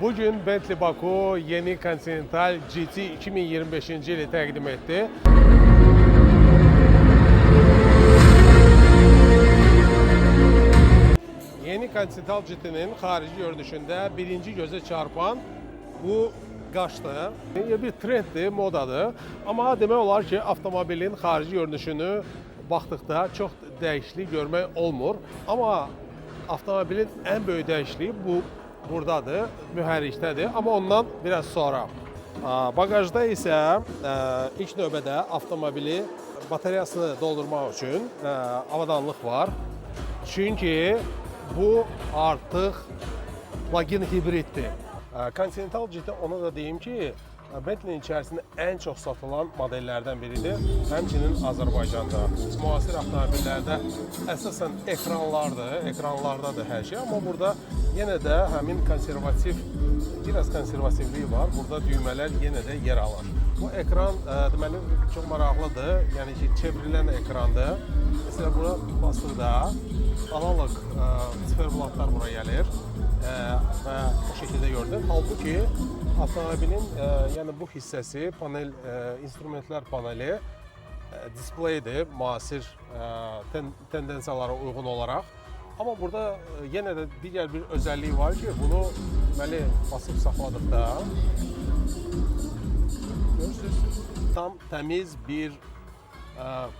Bugün Bentley Baku yeni Continental GT 2025-ci ili təqdim etdi. Yeni Continental GT'nin xarici görünüşündə birinci gözə çarpan bu qaşdır. Bir trenddir, modadır. Amma demək olar ki, avtomobilin xarici görünüşünü baxdıqda çox dəyişiklik görmək olmur. Amma avtomobilin ən böyük dəyişikliyi buradadır, mühərrikdədir. Amma ondan biraz sonra. Bagajda isə ilk növbədə avtomobili bateriyasını doldurmaq üçün avadanlıq var. Çünki bu artıq plug-in hibriddir. Continental GT ona da deyim ki, Bentley'nin içərisində ən çox satılan modellərdən biridir. Həmçinin Azərbaycanda. Müasir avtomobillərdə əsasən ekranlardadır hər şey. Amma burada yenə də həmin biraz konservativliyi var. Burada düymələr yenə də yer alır. Bu ekran deməli çox maraqlıdır. Yəni ki, çevrilən ekrandır. Məsələn, bura basdıqda analog siferblatlar bura gəlir və o şəkildə görünür. Halbuki avtomobilin yəni bu hissəsi panel, instrumentlər paneli displeydir, müasir tendensiyalara uyğun olaraq. Amma burada yenə də digər bir özəlliyi var ki, bunu deməli basıb saxladıqda görürsünüz, tam təmiz bir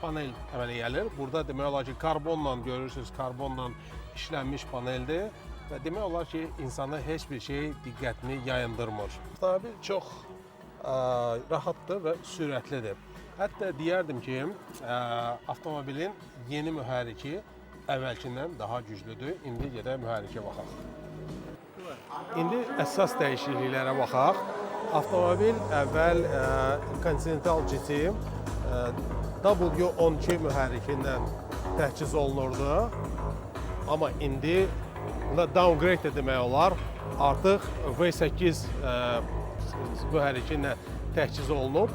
panel əmələ gəlir. Burada demək olar ki, karbonla görürsünüz, karbonla işlənmiş paneldir. Və demək olar ki, insana heç bir şey diqqətini yayındırmır. Avtomobil çox rahatdır və sürətlidir. Hətta deyərdim ki, avtomobilin yeni mühərriki əvvəlkindən daha güclüdür. İndi gedək mühərrikə baxaq. İndi əsas dəyişikliklərə baxaq. Avtomobil əvvəl Continental GT W12 mühərrikindən təchiz olunurdu. Amma indi buna downgrade demək olar. Artıq V8 mühərriki ilə təchiz olunub.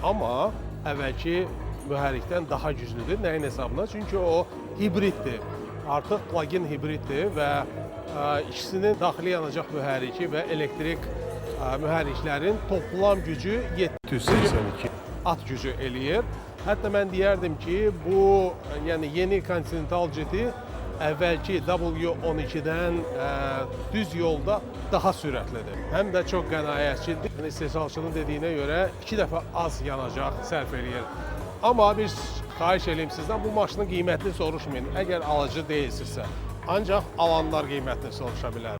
Amma əvvəlki mühərrikdən daha güclüdür. Nəyin hesabına? Çünki o hibriddir. Artıq plug-in hibriddir və ikisinin daxili yanacaq mühərriki və elektrik mühərriklərin toplam gücü 782 at gücü eləyir. Hətta mən deyərdim ki, bu yəni yeni Continental GT əvvəlki W12-dən düz yolda daha sürətlidir. Həm də çox qənaətçidir. İstehsalçının dediyinə görə 2 dəfə az yanacaq sərf eləyir. Amma bir xahiş edeyim sizdən, bu maşının qiymətini soruşmayın, əgər alıcı deyilsinizsə. Ancaq alanlar qiymətini soruşa bilər.